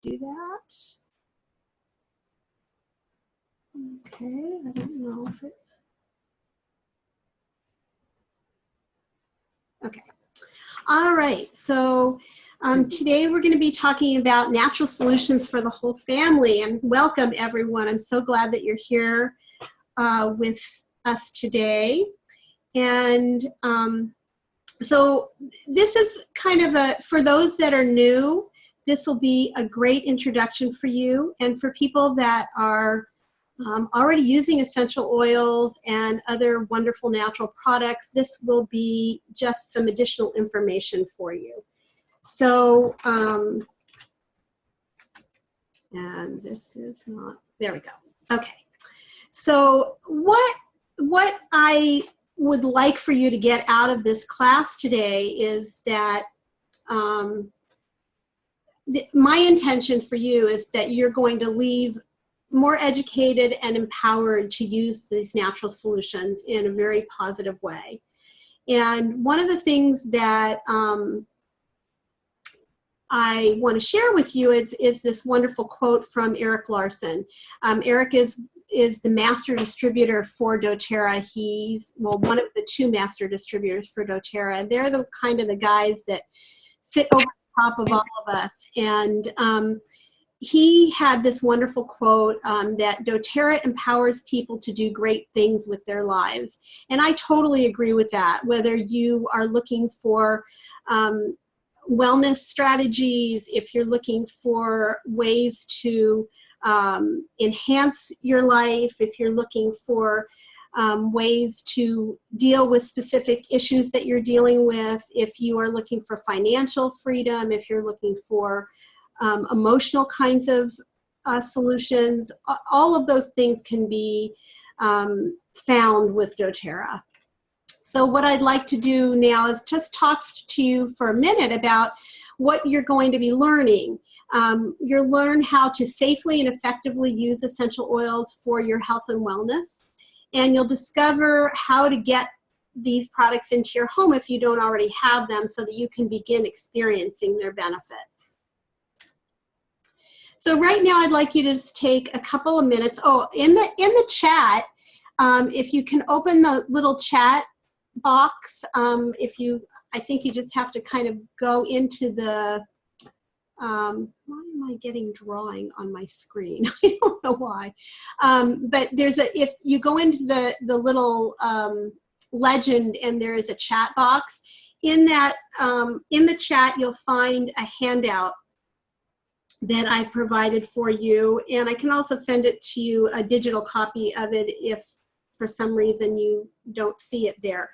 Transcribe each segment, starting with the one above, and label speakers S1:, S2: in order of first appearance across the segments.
S1: do that. Okay, I don't know if it. Okay. All right. So today we're going to be talking about natural solutions for the whole family. And welcome, everyone. I'm so glad that you're here with us today. And so this is kind of for those that are new, this will be a great introduction for you. And for people that are already using essential oils and other wonderful natural products, this will be just some additional information for you. So, and this is not, there we go. Okay. So what I would like for you to get out of this class today is that my intention for you is that you're going to leave more educated and empowered to use these natural solutions in a very positive way. And one of the things that I want to share with you is this wonderful quote from Eric Larson. Eric is the master distributor for doTERRA. He's, well, one of the two master distributors for doTERRA. They're the kind of the guys that sit over the top of all of us. And he had this wonderful quote that doTERRA empowers people to do great things with their lives. And I totally agree with that. Whether you are looking for wellness strategies, if you're looking for ways to enhance your life, if you're looking for ways to deal with specific issues that you're dealing with, if you are looking for financial freedom, if you're looking for emotional kinds of solutions, all of those things can be found with doTERRA. So what I'd like to do now is just talk to you for a minute about what you're going to be learning. You'll learn how to safely and effectively use essential oils for your health and wellness. And you'll discover how to get these products into your home if you don't already have them, so that you can begin experiencing their benefits. So right now I'd like you to just take a couple of minutes. Oh, in the chat, if you can open the little chat box, I think you just have to kind of go into the, why am I getting drawing on my screen? I don't know why. But if you go into the little legend and there is a chat box, in that, in the chat you'll find a handout that I've provided for you, and I can also send it to you, a digital copy of it, if for some reason you don't see it there.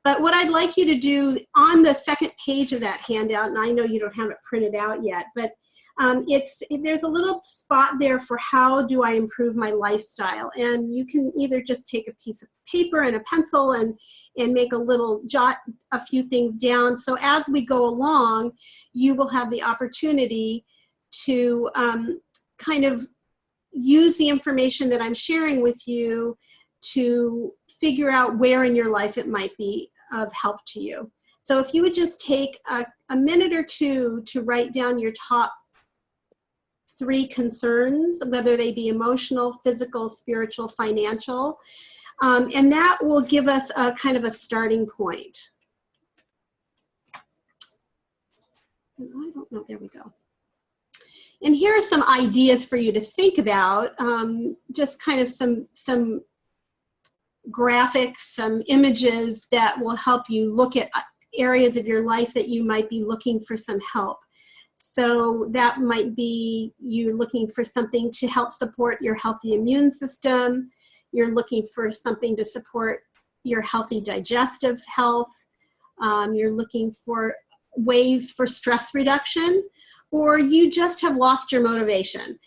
S1: But what I'd like you to do on the second page of that handout, and I know you don't have it printed out yet, but there's a little spot there for how do I improve my lifestyle. And you can either just take a piece of paper and a pencil and make jot a few things down. So as we go along, you will have the opportunity to kind of use the information that I'm sharing with you to figure out where in your life it might be of help to you. So if you would just take a minute or two to write down your top 3 concerns, whether they be emotional, physical, spiritual, financial, and that will give us a kind of a starting point. And I don't know, there we go. And here are some ideas for you to think about, just kind of some graphics, some images that will help you look at areas of your life that you might be looking for some help. So that might be you looking for something to help support your healthy immune system. You're looking for something to support your healthy digestive health. You're looking for ways for stress reduction, or you just have lost your motivation.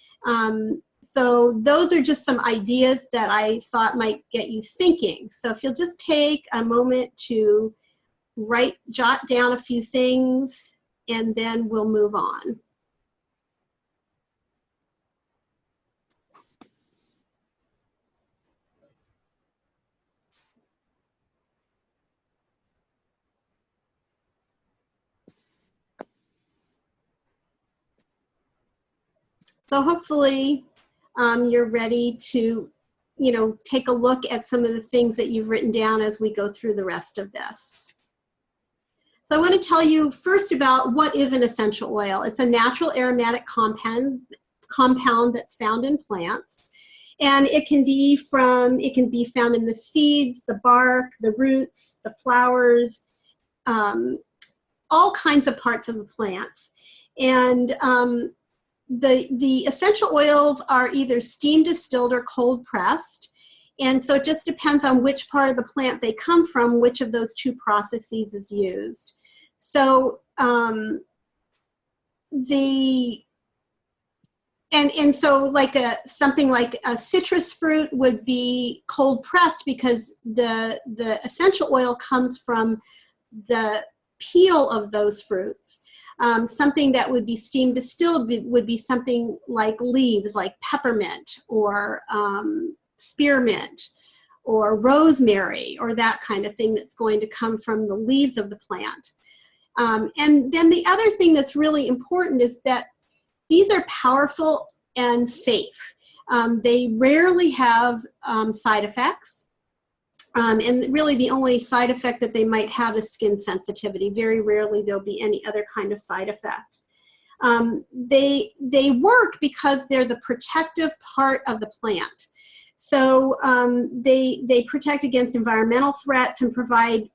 S1: So those are just some ideas that I thought might get you thinking. So if you'll just take a moment to jot down a few things, and then we'll move on. So hopefully you're ready to, take a look at some of the things that you've written down as we go through the rest of this. So I want to tell you first about what is an essential oil. It's a natural aromatic compound that's found in plants. And it can be found in the seeds, the bark, the roots, the flowers, all kinds of parts of the plants. And the essential oils are either steam distilled or cold pressed. And so it just depends on which part of the plant they come from, which of those two processes is used. So so like something like a citrus fruit would be cold pressed because the essential oil comes from the peel of those fruits. Something that would be steam distilled would be something like leaves, like peppermint or spearmint or rosemary or that kind of thing that's going to come from the leaves of the plant. And then the other thing that's really important is that these are powerful and safe. They rarely have side effects. And really the only side effect that they might have is skin sensitivity. Very rarely there'll be any other kind of side effect. They work because they're the protective part of the plant. So they protect against environmental threats and provide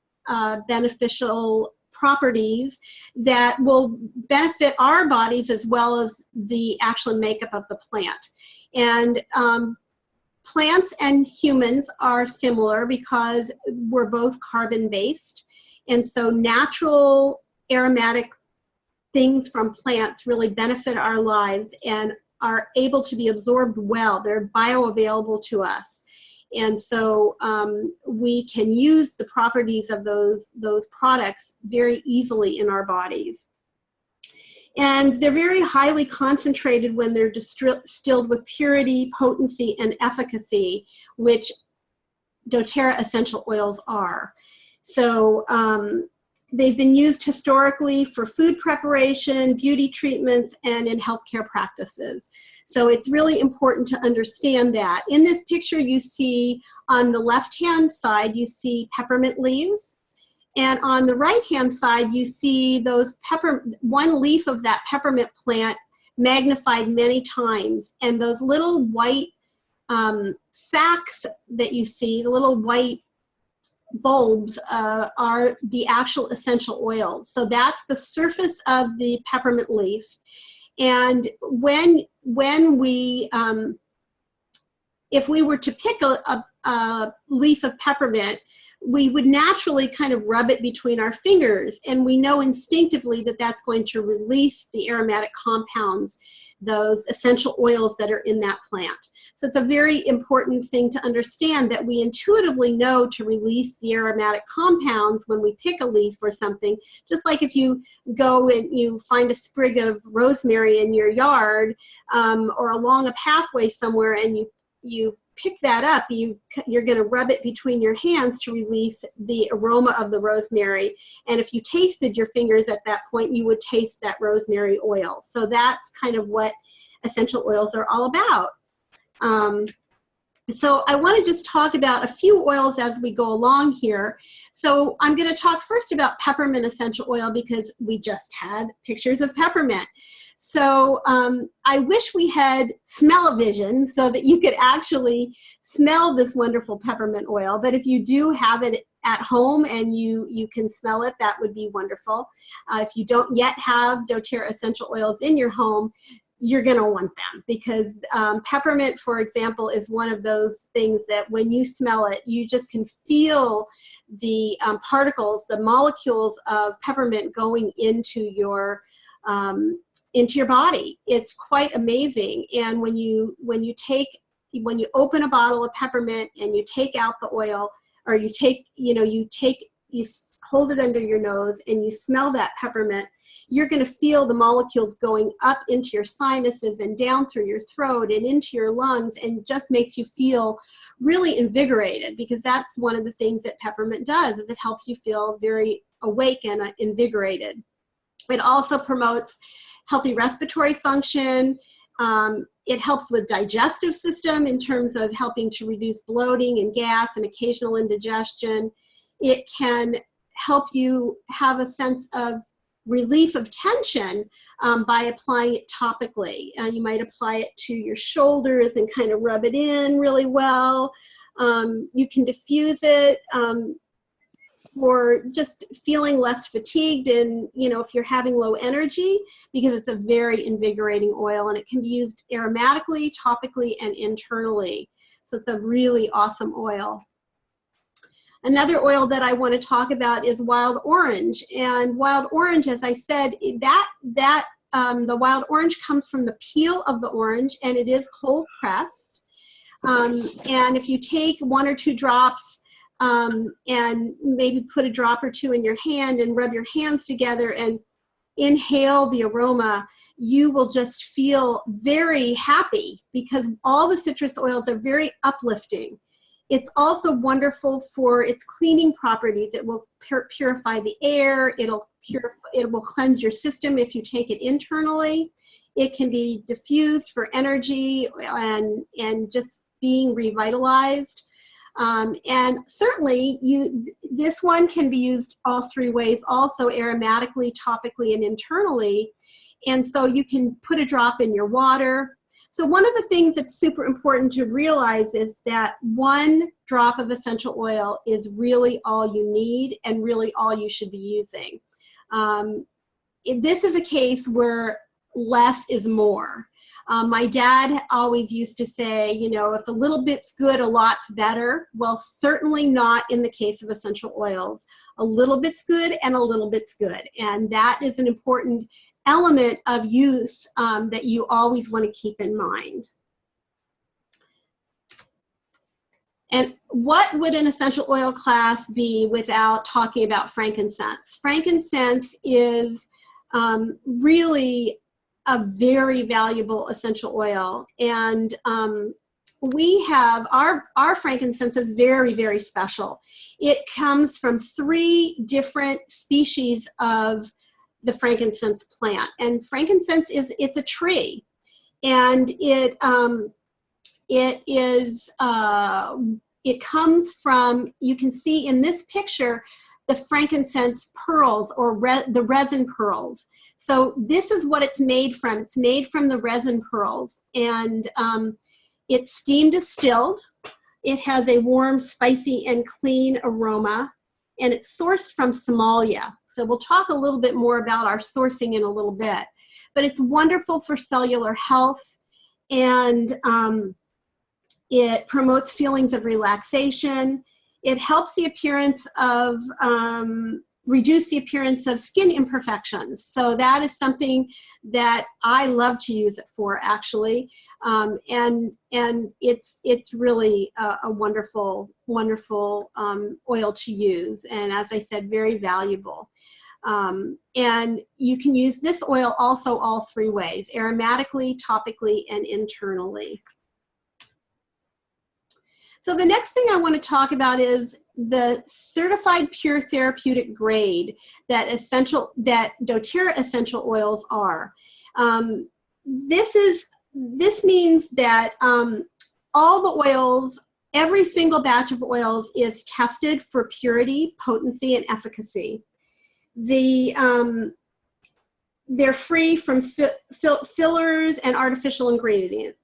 S1: beneficial properties that will benefit our bodies as well as the actual makeup of the plant. And plants and humans are similar because we're both carbon-based. And so natural aromatic things from plants really benefit our lives and are able to be absorbed well. They're bioavailable to us. And so we can use the properties of those products very easily in our bodies. And they're very highly concentrated when they're distilled with purity, potency, and efficacy, which doTERRA essential oils are. So they've been used historically for food preparation, beauty treatments, and in healthcare practices. So it's really important to understand that. In this picture, you see on the left-hand side, you see peppermint leaves. And on the right-hand side, you see those one leaf of that peppermint plant magnified many times. And those little white sacs that you see, the little white bulbs are the actual essential oils. So that's the surface of the peppermint leaf. And when we, if we were to pick a leaf of peppermint, we would naturally kind of rub it between our fingers, and we know instinctively that that's going to release the aromatic compounds, those essential oils that are in that plant. So it's a very important thing to understand that we intuitively know to release the aromatic compounds when we pick a leaf or something. Just like if you go and you find a sprig of rosemary in your yard or along a pathway somewhere and you pick that up, you're going to rub it between your hands to release the aroma of the rosemary. And if you tasted your fingers at that point, you would taste that rosemary oil. So that's kind of what essential oils are all about. So I want to just talk about a few oils as we go along here. So I'm going to talk first about peppermint essential oil because we just had pictures of peppermint. So I wish we had smell-o-vision so that you could actually smell this wonderful peppermint oil. But if you do have it at home and you can smell it, that would be wonderful. If you don't yet have doTERRA essential oils in your home, you're going to want them because peppermint, for example, is one of those things that when you smell it, you just can feel the particles, the molecules of peppermint going into your body. It's quite amazing. And when you open a bottle of peppermint and you take out the oil, or you hold it under your nose and you smell that peppermint, you're going to feel the molecules going up into your sinuses and down through your throat and into your lungs, and just makes you feel really invigorated, because that's one of the things that peppermint does, is it helps you feel very awake and invigorated. It also promotes healthy respiratory function. It helps with digestive system in terms of helping to reduce bloating and gas and occasional indigestion. It can help you have a sense of relief of tension by applying it topically. You might apply it to your shoulders and kind of rub it in really well. You can diffuse it for just feeling less fatigued and, you know, if you're having low energy, because it's a very invigorating oil, and it can be used aromatically, topically, and internally. So it's a really awesome oil. Another oil that I want to talk about is wild orange. And wild orange, as I said, the wild orange comes from the peel of the orange, and it is cold pressed. And if you take 1 or 2 drops and maybe put a drop or 2 in your hand and rub your hands together and inhale the aroma, you will just feel very happy, because all the citrus oils are very uplifting. It's also wonderful for its cleaning properties. It will purify the air. It will cleanse your system if you take it internally. It can be diffused for energy and just being revitalized. And certainly this one can be used all 3 ways, also aromatically, topically, and internally. And so you can put a drop in your water. So one of the things that's super important to realize is that 1 drop of essential oil is really all you need and really all you should be using. This is a case where less is more. My dad always used to say, you know, if a little bit's good, a lot's better. Well, certainly not in the case of essential oils. A little bit's good and a little bit's good. And that is an important element of use that you always want to keep in mind. And what would an essential oil class be without talking about frankincense? Frankincense is really a very valuable essential oil. And we have, our frankincense is very, very special. It comes from 3 different species of the frankincense plant. And frankincense it's a tree. And it comes from, you can see in this picture, the frankincense pearls, or the resin pearls. So this is what it's made from. It's made from the resin pearls, and it's steam distilled. It has a warm, spicy, and clean aroma, and it's sourced from Somalia. So we'll talk a little bit more about our sourcing in a little bit, but it's wonderful for cellular health, and it promotes feelings of relaxation. It helps the appearance of, reduce the appearance of skin imperfections. So that is something that I love to use it for, actually. And it's really a wonderful, wonderful oil to use. And as I said, very valuable. And you can use this oil also all 3 ways: aromatically, topically, and internally. So the next thing I want to talk about is the certified pure therapeutic grade that doTERRA essential oils are. This means that all the oils, every single batch of oils is tested for purity, potency, and efficacy. They're free from fillers and artificial ingredients.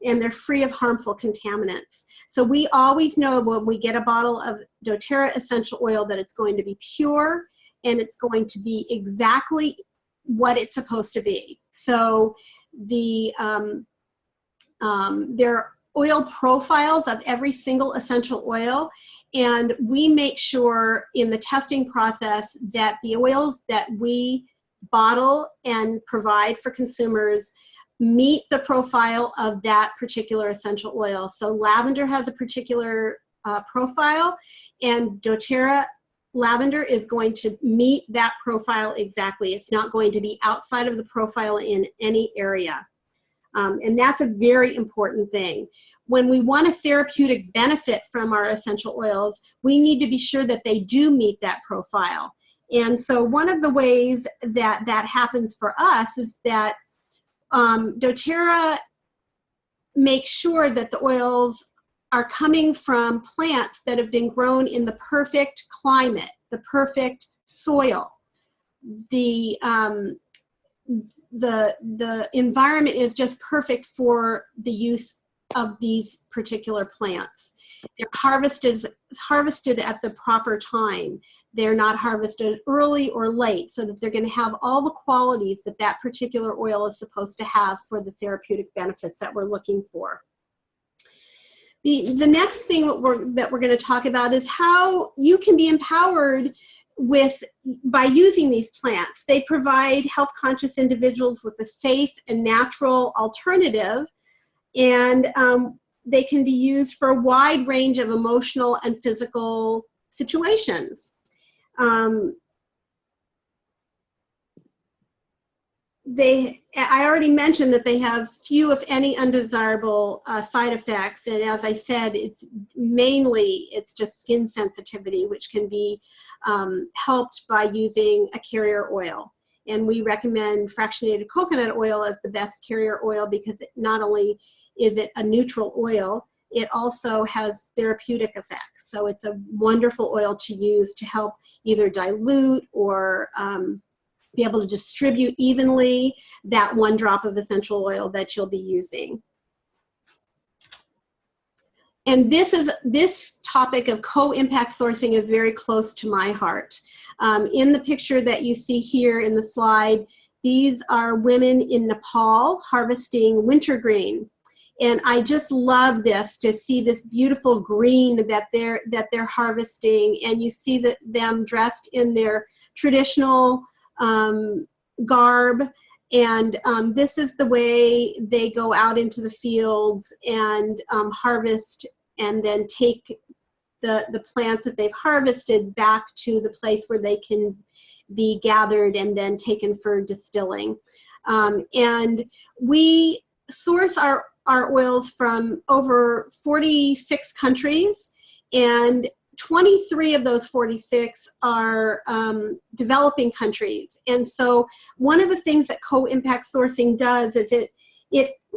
S1: And they're free of harmful contaminants. So we always know when we get a bottle of doTERRA essential oil that it's going to be pure, and it's going to be exactly what it's supposed to be. So there are oil profiles of every single essential oil, and we make sure in the testing process that the oils that we bottle and provide for consumers meet the profile of that particular essential oil. So lavender has a particular profile, and doTERRA lavender is going to meet that profile exactly. It's not going to be outside of the profile in any area. And that's a very important thing. When we want a therapeutic benefit from our essential oils, we need to be sure that they do meet that profile. And so one of the ways that that happens for us is that doTERRA makes sure that the oils are coming from plants that have been grown in the perfect climate, the perfect soil. The environment is just perfect for the use of these particular plants. They're harvested at the proper time. They're not harvested early or late, so that they're going to have all the qualities that that particular oil is supposed to have for the therapeutic benefits that we're looking for. The next thing that we're going to talk about is how you can be empowered by using these plants. They provide health-conscious individuals with a safe and natural alternative, and they can be used for a wide range of emotional and physical situations. I already mentioned that they have few, if any, undesirable side effects, and as I said, it's just skin sensitivity, which can be helped by using a carrier oil. And we recommend fractionated coconut oil as the best carrier oil because not only is it a neutral oil, it also has therapeutic effects. So it's a wonderful oil to use to help either dilute or be able to distribute evenly that one drop of essential oil that you'll be using. And this topic of co-impact sourcing is very close to my heart. In the picture that you see here in the slide, these are women in Nepal harvesting wintergreen. And I just love this, to see this beautiful green that they're harvesting, and you see them dressed in their traditional garb, and this is the way they go out into the fields and harvest, and then take the plants that they've harvested back to the place where they can be gathered and then taken for distilling. And we source our oils from over 46 countries, and 23 of those 46 are developing countries. And so one of the things that co-impact sourcing does is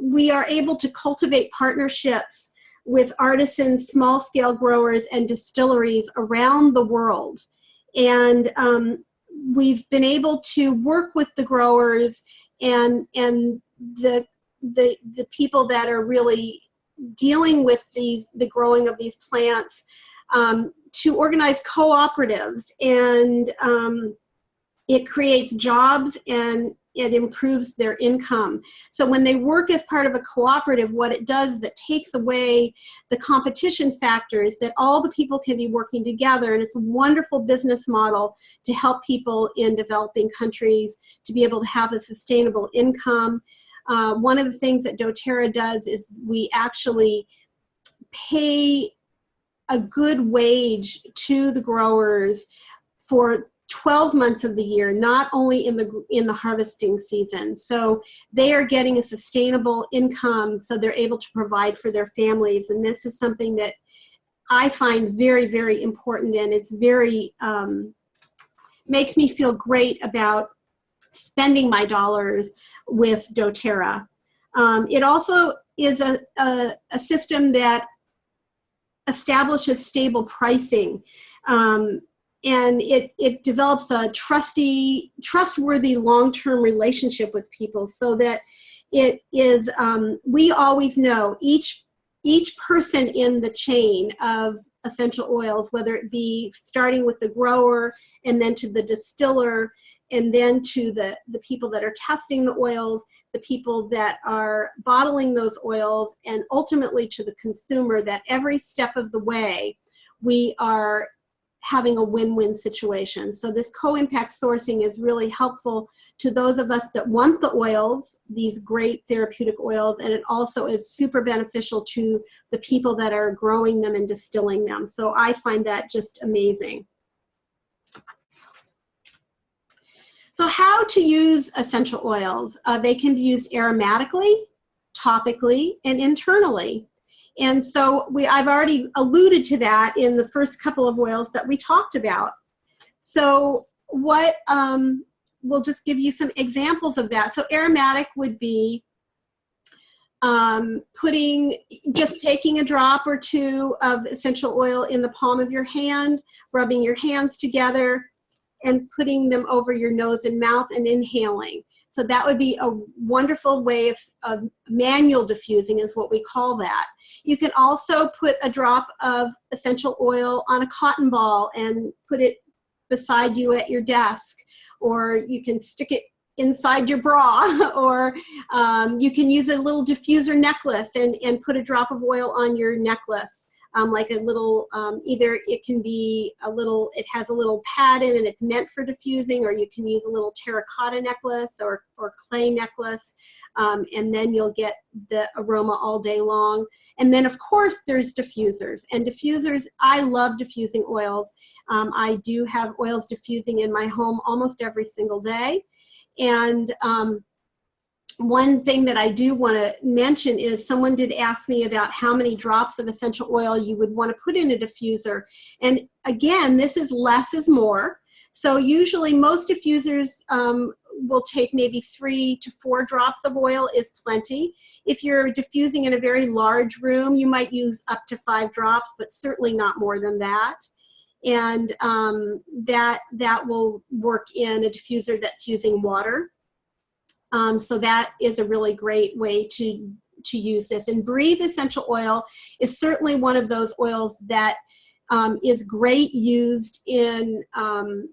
S1: we are able to cultivate partnerships with artisans, small-scale growers, and distilleries around the world. And we've been able to work with the growers and the people that are really dealing with the growing of these plants to organize cooperatives, and it creates jobs and it improves their income. So when they work as part of a cooperative, what it does is it takes away the competition factors, that all the people can be working together, and it's a wonderful business model to help people in developing countries to be able to have a sustainable income. One of the things that doTERRA does is we actually pay a good wage to the growers for 12 months of the year, not only in the harvesting season. So they are getting a sustainable income, so they're able to provide for their families. And this is something that I find very, very important, and it's very, makes me feel great about spending my dollars with doTERRA. It also is a system that establishes stable pricing, and it develops a trustworthy long-term relationship with people, so that it is, we always know each person in the chain of essential oils, whether it be starting with the grower and then to the distiller, and then to the people that are testing the oils, the people that are bottling those oils, and ultimately to the consumer, that every step of the way we are having a win-win situation. So this co-impact sourcing is really helpful to those of us that want the oils, these great therapeutic oils, and it also is super beneficial to the people that are growing them and distilling them. So I find that just amazing. So how to use essential oils? They can be used aromatically, topically, and internally. And so I've already alluded to that in the first couple of oils that we talked about. So what we'll just give you some examples of that. So aromatic would be taking a drop or two of essential oil in the palm of your hand, rubbing your hands together, and putting them over your nose and mouth and inhaling. So that would be a wonderful way of manual diffusing, is what we call that. You can also put a drop of essential oil on a cotton ball and put it beside you at your desk, or you can stick it inside your bra, or you can use a little diffuser necklace and put a drop of oil on your necklace. Like a little, either it can be a little, it has a little pad in and it's meant for diffusing, or you can use a little terracotta necklace or clay necklace, and then you'll get the aroma all day long. And then of course there's diffusers, and diffusers, I love diffusing oils. I do have oils diffusing in my home almost every single day. And one thing that I do want to mention is someone did ask me about how many drops of essential oil you would want to put in a diffuser. And again, this is less is more. So usually most diffusers will take maybe 3 to 4 drops of oil is plenty. If you're diffusing in a very large room, you might use up to 5 drops, but certainly not more than that. And that will work in a diffuser that's using water. So that is a really great way to use this. And Breathe essential oil is certainly one of those oils that is great used in an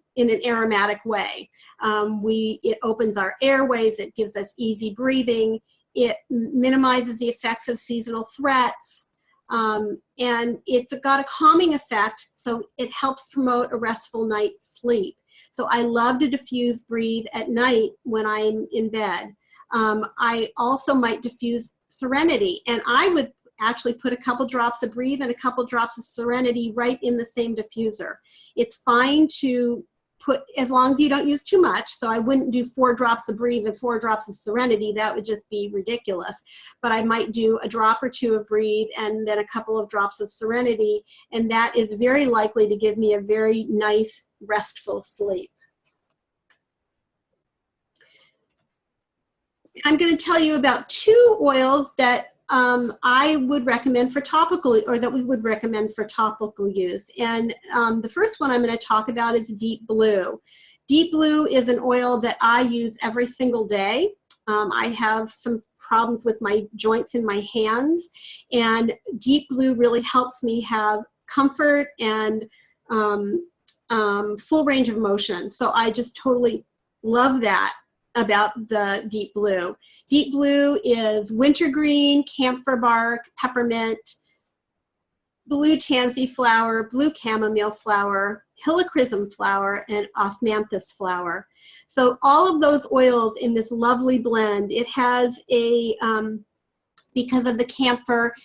S1: aromatic way. It opens our airways, it gives us easy breathing, it minimizes the effects of seasonal threats, and it's got a calming effect, so it helps promote a restful night's sleep. So I love to diffuse Breathe at night when I'm in bed. I also might diffuse Serenity, and I would actually put a couple drops of Breathe and a couple drops of Serenity right in the same diffuser. It's fine to put, as long as you don't use too much. So I wouldn't do 4 drops of Breathe and 4 drops of Serenity. That would just be ridiculous. But I might do a drop or 2 of Breathe and then a couple of drops of Serenity, and that is very likely to give me a very nice, restful sleep. I'm going to tell you about 2 oils that I would recommend for topical, or that we would recommend for topical use. And the first one I'm going to talk about is Deep Blue. Deep Blue is an oil that I use every single day. I have some problems with my joints in my hands, and Deep Blue really helps me have comfort and full range of motion. So I just totally love that about the Deep Blue. Deep Blue is wintergreen, camphor bark, peppermint, blue tansy flower, blue chamomile flower, helichrysum flower, and osmanthus flower. So all of those oils in this lovely blend. It has a, because of the camphor,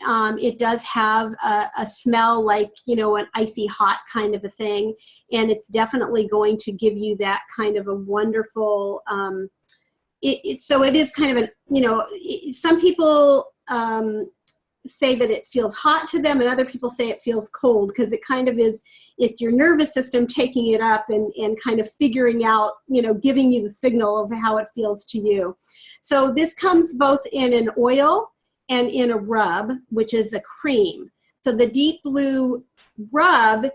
S1: it does have a smell like, you know, an icy hot kind of a thing. And it's definitely going to give you that kind of a wonderful, so it is kind of a, you know, some people say that it feels hot to them, and other people say it feels cold, because it kind of is, it's your nervous system taking it up and kind of figuring out, you know, giving you the signal of how it feels to you. So this comes both in an oil and in a rub, which is a cream. So the Deep Blue rub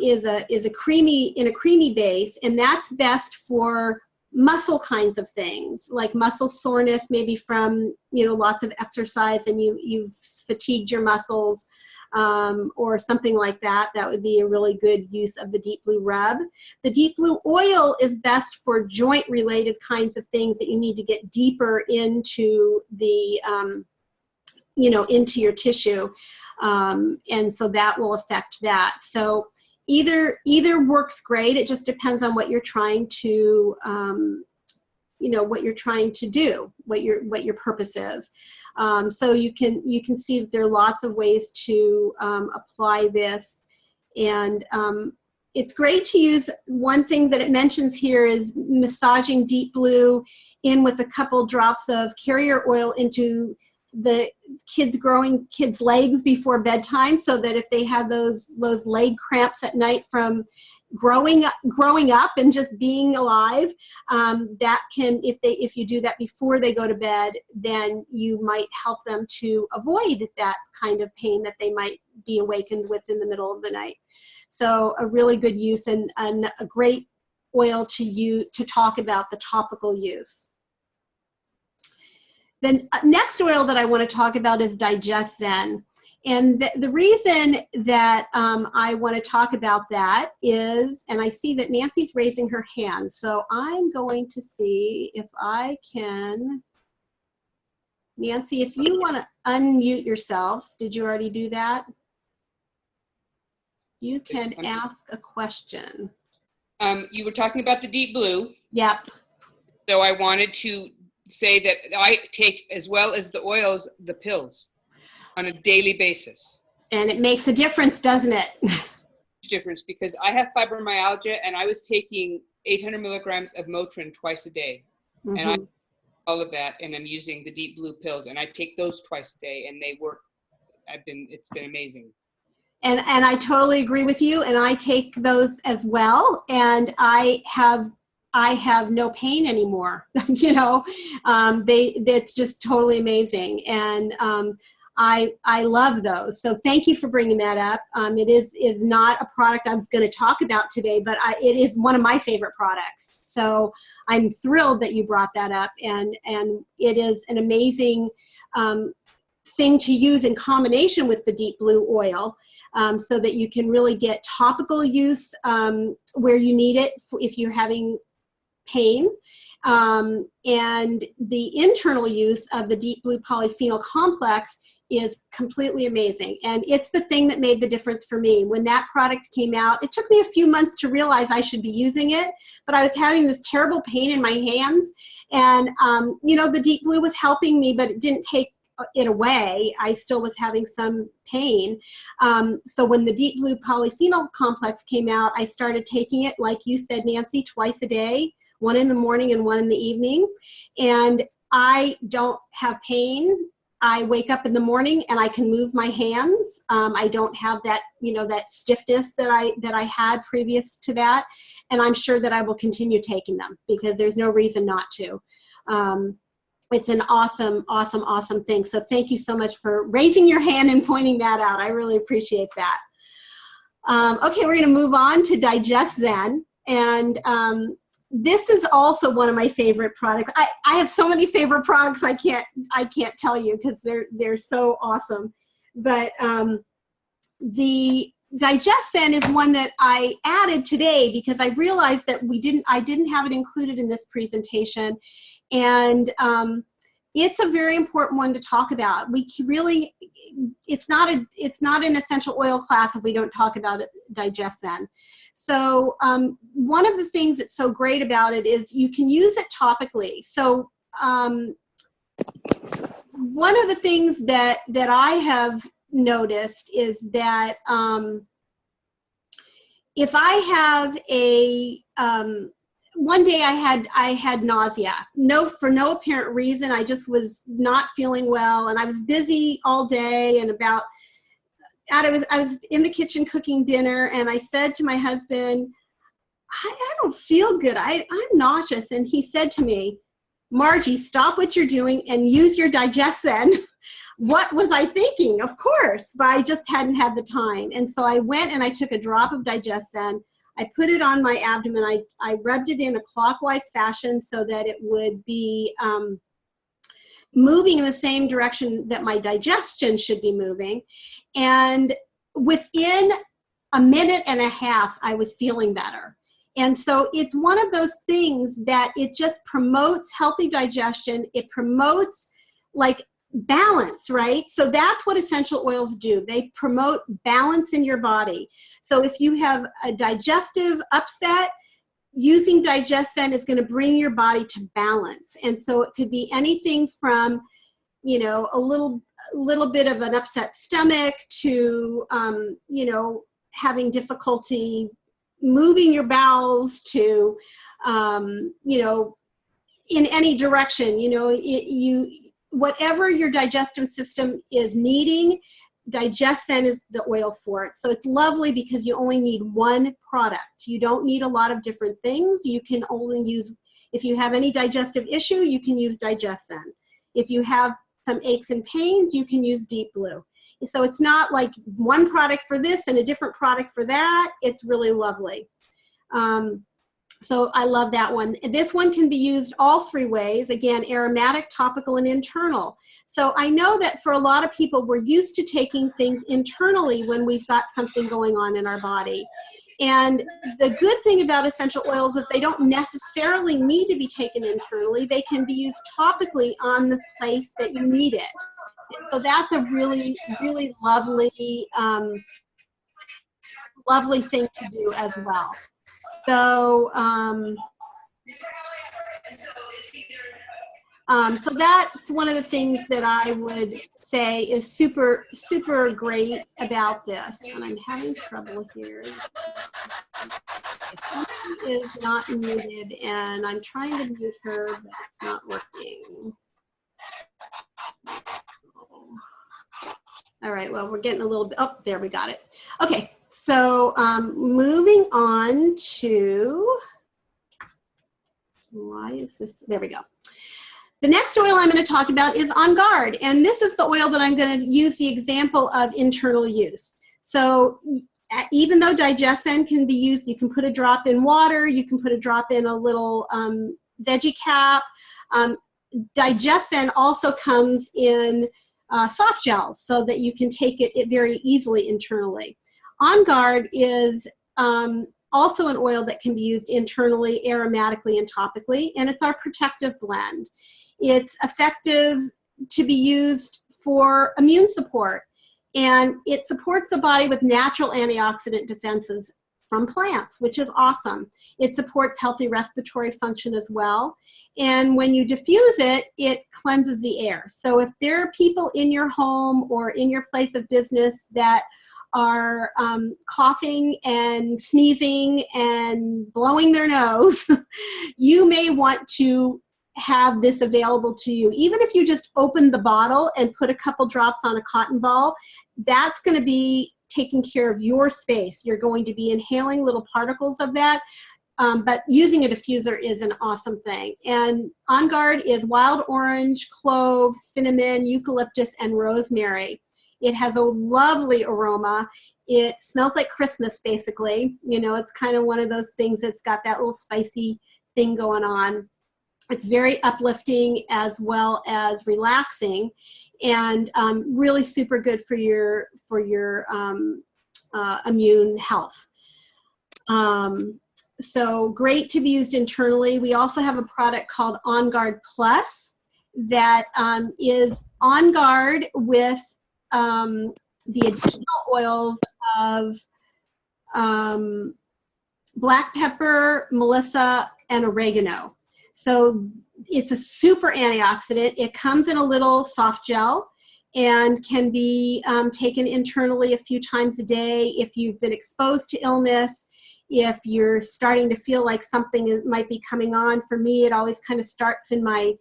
S1: is a creamy base, and that's best for muscle kinds of things, like muscle soreness, maybe from, you know, lots of exercise and you've fatigued your muscles, or something like that. That would be a really good use of the Deep Blue rub. The Deep Blue oil is best for joint related kinds of things that you need to get deeper into the you know, into your tissue, and so that will affect that. So either works great. It just depends on what you're trying to, you know, what you're trying to do, what your purpose is. So you can see that there are lots of ways to apply this, and it's great to use. One thing that it mentions here is massaging Deep Blue in with a couple drops of carrier oil into the kids' legs before bedtime, so that if they have those leg cramps at night from, growing up and just being alive, that can, if you do that before they go to bed, then you might help them to avoid that kind of pain that they might be awakened with in the middle of the night. So a really good use, and a great oil to talk about the topical use. The next oil that I want to talk about is DigestZen. And the reason that I want to talk about that is, and I see that Nancy's raising her hand, so I'm going to see if I can, Nancy, if you want to unmute yourself, did you already do that? You can ask a question.
S2: You were talking about the Deep Blue.
S1: Yep.
S2: So I wanted to say that I take, as well as the oils, the pills on a daily basis.
S1: And it makes a difference, doesn't it?
S2: Difference, because I have fibromyalgia and I was taking 800 milligrams of Motrin twice a day. Mm-hmm. And I all of that, and I'm using the Deep Blue pills, and I take those twice a day, and they work. It's been amazing.
S1: And I totally agree with you, and I take those as well, and I have no pain anymore. You know, it's just totally amazing, and I love those. So thank you for bringing that up. It is not a product I was going to talk about today, but it is one of my favorite products. So I'm thrilled that you brought that up, and it is an amazing thing to use in combination with the Deep Blue oil, so that you can really get topical use where you need it if you're having pain, and the internal use of the Deep Blue polyphenol complex is completely amazing. And it's the thing that made the difference for me. When that product came out, it took me a few months to realize I should be using it, but I was having this terrible pain in my hands, and you know, the Deep Blue was helping me, but it didn't take it away. I still was having some pain. So when the Deep Blue polyphenol complex came out, I started taking it, like you said, Nancy, twice a day, one in the morning and one in the evening. And I don't have pain. I wake up in the morning and I can move my hands. I don't have that, you know, that stiffness that I had previous to that. And I'm sure that I will continue taking them because there's no reason not to. It's an awesome, awesome, awesome thing. So thank you so much for raising your hand and pointing that out. I really appreciate that. Okay, we're going to move on to DigestZen. And this is also one of my favorite products. I have so many favorite products I can't tell you because they're so awesome. But the DigestZen is one that I added today because I realized that I didn't have it included in this presentation, and it's a very important one to talk about. We really, it's not an essential oil class if we don't talk about it, DigestZen. So one of the things that's so great about it is you can use it topically. So one of the things that I have noticed is that if I have a one day I had nausea, for no apparent reason. I just was not feeling well, and I was busy all day, and I was in the kitchen cooking dinner, and I said to my husband, I don't feel good. I'm nauseous. And he said to me, Margie, stop what you're doing and use your DigestZen. What was I thinking? Of course, but I just hadn't had the time. And so I went and I took a drop of DigestZen. I put it on my abdomen. I rubbed it in a clockwise fashion so that it would be moving in the same direction that my digestion should be moving. And within a minute and a half, I was feeling better. And so it's one of those things that it just promotes healthy digestion. It promotes like balance, right? So that's what essential oils do. They promote balance in your body. So if you have a digestive upset, using DigestZen is going to bring your body to balance. And so it could be anything from, you know, a little bit of an upset stomach to, you know, having difficulty moving your bowels to, you know, in any direction, you know, whatever your digestive system is needing, Digestin is the oil for it. So it's lovely because you only need one product. You don't need a lot of different things. You can only use, if you have any digestive issue, you can use Digestin. If you have some aches and pains, you can use Deep Blue. So it's not like one product for this and a different product for that. It's really lovely. So I love that one. This one can be used all three ways. Again, aromatic, topical, and internal. So I know that for a lot of people, we're used to taking things internally when we've got something going on in our body. And the good thing about essential oils is they don't necessarily need to be taken internally. They can be used topically on the place that you need it. So that's a really, really lovely, lovely thing to do as well. So, so that's one of the things that I would say is super, super great about this. And I'm having trouble here. Somebody is not muted, and I'm trying to mute her, but it's not working. All right, well, we're getting a little bit, oh, there, we got it. Okay, so moving on to, why is this, there we go. The next oil I'm going to talk about is On Guard, and this is the oil that I'm going to use the example of internal use. So even though Digestin can be used, you can put a drop in water, you can put a drop in a little veggie cap. Digestin also comes in soft gels so that you can take it very easily internally. On Guard is also an oil that can be used internally, aromatically, and topically, and it's our protective blend. It's effective to be used for immune support, and it supports the body with natural antioxidant defenses from plants, which is awesome. It supports healthy respiratory function as well. And when you diffuse it, it cleanses the air. So if there are people in your home or in your place of business that are coughing and sneezing and blowing their nose, you may want to have this available to you. Even if you just open the bottle and put a couple drops on a cotton ball, that's going to be taking care of your space. You're going to be inhaling little particles of that, but using a diffuser is an awesome thing. And On Guard is wild orange, clove, cinnamon, eucalyptus, and rosemary. It has a lovely aroma. It smells like Christmas, basically. You know, it's kind of one of those things that's got that little spicy thing going on. It's very uplifting as well as relaxing, and really super good for your immune health. So great to be used internally. We also have a product called On Guard Plus that is On Guard with the additional oils of black pepper, melissa, and oregano. So it's a super antioxidant. It comes in a little soft gel and can be taken internally a few times a day if you've been exposed to illness, if you're starting to feel like something might be coming on. For me, it always kind of starts in my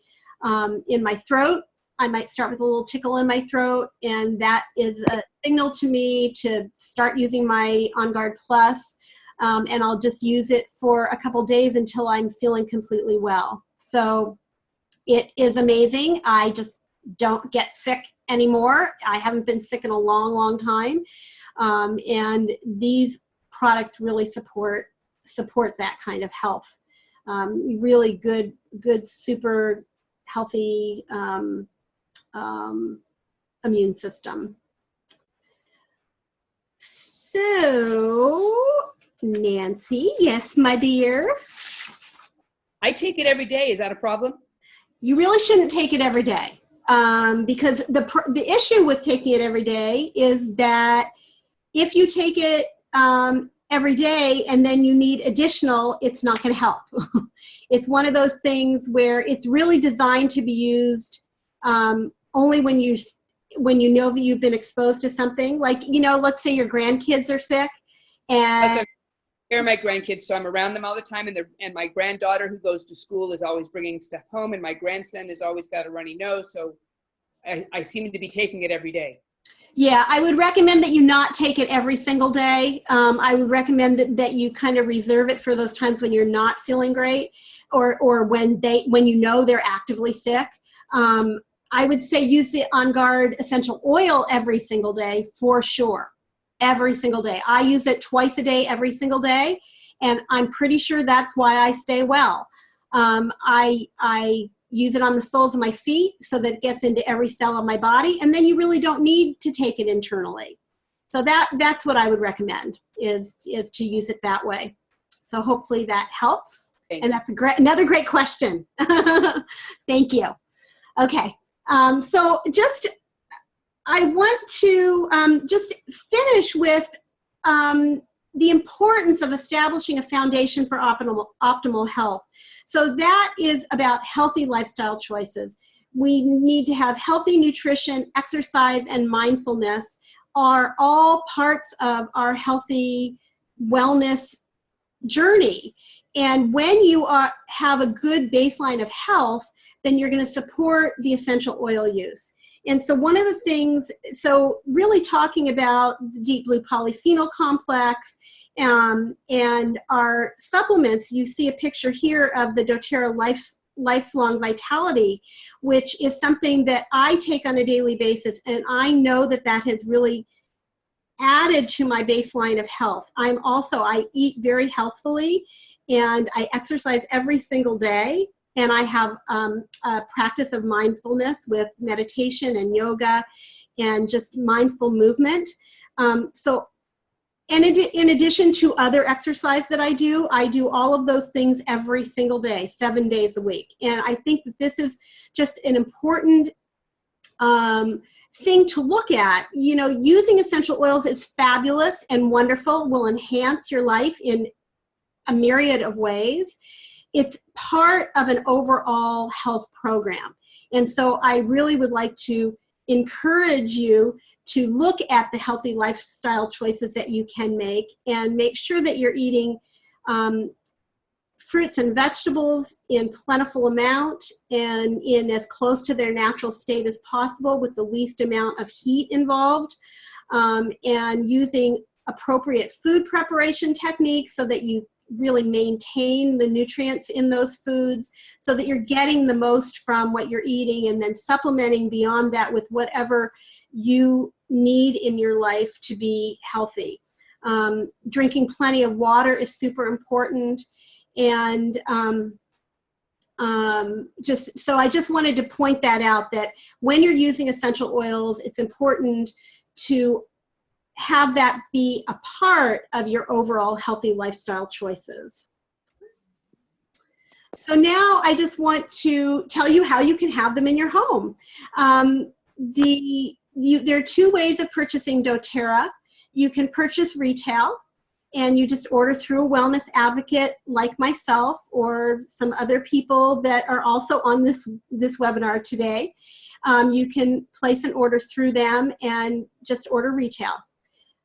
S1: throat. I might start with a little tickle in my throat, and that is a signal to me to start using my On Guard Plus. And I'll just use it for a couple days until I'm feeling completely well. So it is amazing. I just don't get sick anymore. I haven't been sick in a long, long time. And these products really support that kind of health. Really good, super healthy immune system. So, Nancy, yes, my dear.
S2: I take it every day. Is that a problem?
S1: You really shouldn't take it every day, because the issue with taking it every day is that if you take it every day and then you need additional, it's not going to help. It's one of those things where it's really designed to be used only when you know that you've been exposed to something. Like, you know, let's say your grandkids are sick, and
S2: They're my grandkids, so I'm around them all the time, and my granddaughter who goes to school is always bringing stuff home, and my grandson has always got a runny nose, so I seem to be taking it every day.
S1: Yeah, I would recommend that you not take it every single day. I would recommend that you kind of reserve it for those times when you're not feeling great, or when you know they're actively sick. I would say use the On Guard essential oil every single day for sure. Every single day. I use it twice a day, every single day, and I'm pretty sure that's why I stay well. I use it on the soles of my feet so that it gets into every cell of my body, and then you really don't need to take it internally. So that's what I would recommend is to use it that way. So hopefully that helps.
S2: Thanks.
S1: And that's another great question. Thank you. Okay, so I want to just finish with the importance of establishing a foundation for optimal health. So that is about healthy lifestyle choices. We need to have healthy nutrition, exercise, and mindfulness are all parts of our healthy wellness journey. And when you have a good baseline of health, then you're going to support the essential oil use. And so one of the things, so really talking about the Deep Blue Polyphenol Complex and our supplements, you see a picture here of the doTERRA Lifelong Vitality, which is something that I take on a daily basis, and I know that has really added to my baseline of health. I eat very healthfully, and I exercise every single day. And I have a practice of mindfulness with meditation and yoga and just mindful movement. So in addition to other exercise that I do all of those things every single day, 7 days a week. And I think that this is just an important thing to look at. You know, using essential oils is fabulous and wonderful, will enhance your life in a myriad of ways. It's part of an overall health program. And so I really would like to encourage you to look at the healthy lifestyle choices that you can make and make sure that you're eating fruits and vegetables in plentiful amount and in as close to their natural state as possible with the least amount of heat involved, and using appropriate food preparation techniques so that you really maintain the nutrients in those foods so that you're getting the most from what you're eating, and then supplementing beyond that with whatever you need in your life to be healthy. Drinking plenty of water is super important. And I just wanted to point that out, that when you're using essential oils, it's important to have that be a part of your overall healthy lifestyle choices. So now I just want to tell you how you can have them in your home. There are two ways of purchasing doTERRA. You can purchase retail, and you just order through a wellness advocate like myself or some other people that are also on this webinar today. You can place an order through them and just order retail.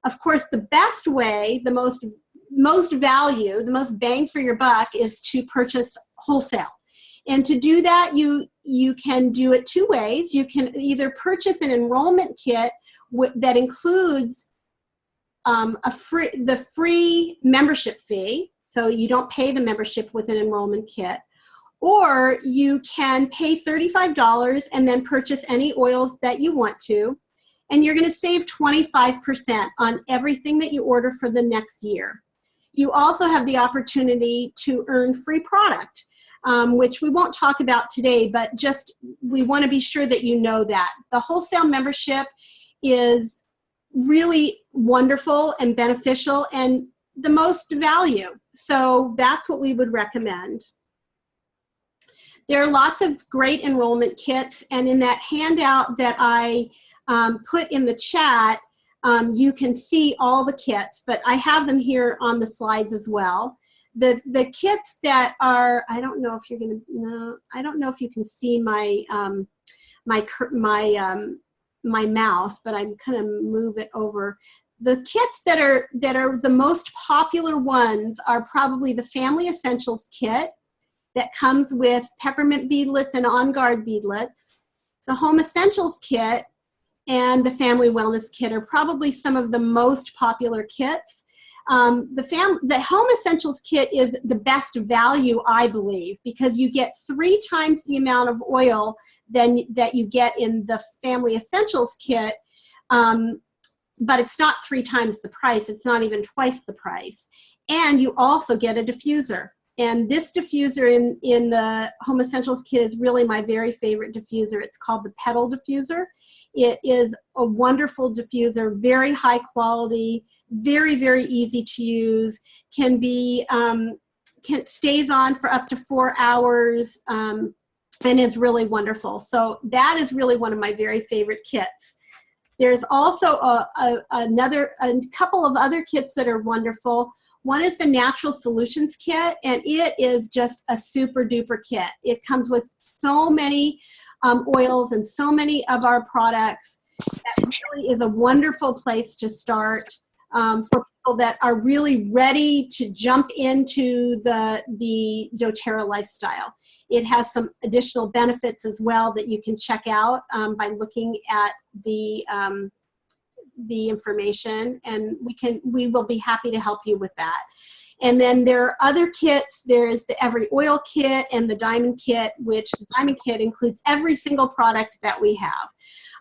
S1: Of course, the best way, the most value, the most bang for your buck is to purchase wholesale. And to do that, you can do it two ways. You can either purchase an enrollment kit that includes the free membership fee, so you don't pay the membership with an enrollment kit, or you can pay $35 and then purchase any oils that you want to, and you're going to save 25% on everything that you order for the next year. You also have the opportunity to earn free product, which we won't talk about today, but we want to be sure that you know that. The wholesale membership is really wonderful and beneficial and the most value. So that's what we would recommend. There are lots of great enrollment kits, and in that handout that I put in the chat, you can see all the kits, but I have them here on the slides as well. The kits that are, I don't know if you're going to, no, I don't know if you can see my my mouse, but I'm kind of move it over. The kits that are the most popular ones are probably the Family Essentials kit that comes with peppermint beadlets and On Guard beadlets. The Home Essentials kit and the Family Wellness Kit are probably some of the most popular kits. The Home Essentials Kit is the best value, I believe, because you get 3 times the amount of oil that you get in the Family Essentials Kit, but it's not 3 times the price. It's not even twice the price. And you also get a diffuser. And this diffuser in the Home Essentials Kit is really my very favorite diffuser. It's called the Petal Diffuser. It is a wonderful diffuser, very high quality, very, very easy to use, stays on for up to 4 hours, and is really wonderful. So that is really one of my very favorite kits. There's also a couple of other kits that are wonderful. One is the Natural Solutions Kit, and it is just a super duper kit. It comes with so many oils and so many of our products. That really is a wonderful place to start for people that are really ready to jump into the doTERRA lifestyle. It has some additional benefits as well that you can check out by looking at the information, and we will be happy to help you with that. And then there are other kits. There's the Every Oil Kit and the Diamond Kit, which the Diamond Kit includes every single product that we have.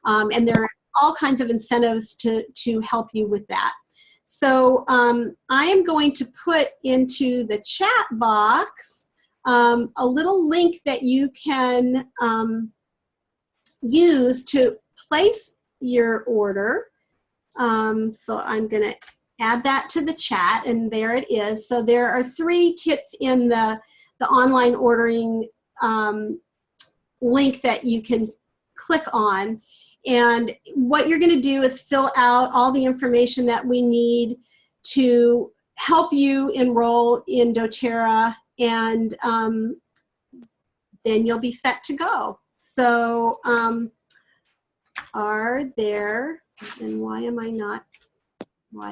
S1: And there are all kinds of incentives to help you with that. So I am going to put into the chat box a little link that you can use to place your order. So I'm going to add that to the chat, and there it is. So there are 3 kits in the online ordering link that you can click on. And what you're going to do is fill out all the information that we need to help you enroll in doTERRA, and then you'll be set to go. So are there, and why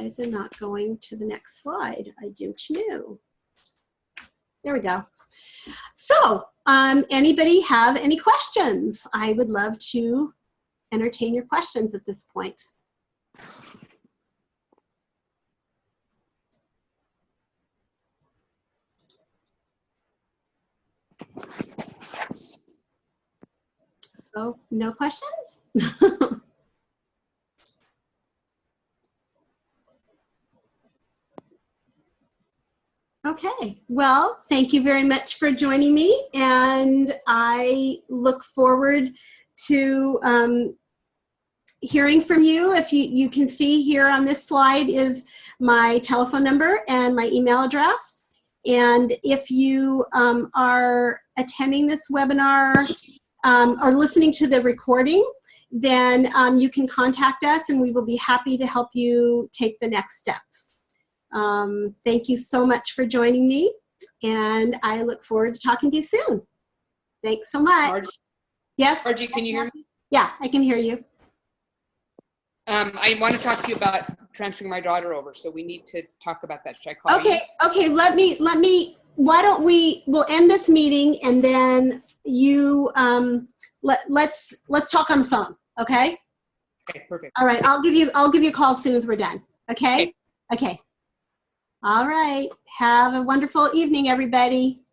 S1: is it not going to the next slide? I don't know. There we go. So anybody have any questions? I would love to entertain your questions at this point. So no questions? Okay, well, thank you very much for joining me, and I look forward to hearing from you. If you can see here on this slide is my telephone number and my email address. And if you are attending this webinar or listening to the recording, then you can contact us and we will be happy to help you take the next steps. Thank you so much for joining me, and I look forward to talking to you soon. Thanks so much.
S2: Margie,
S1: yes?
S2: Margie, can you hear me?
S1: Yeah, I can hear you.
S2: I want to talk to you about transferring my daughter over, so we need to talk about that. Should I call you?
S1: Okay, let me, why don't we'll end this meeting, and then you, let's talk on the phone, okay?
S2: Okay, perfect.
S1: All right, I'll give you a call as soon as we're done, okay? Okay. All right, have a wonderful evening, everybody.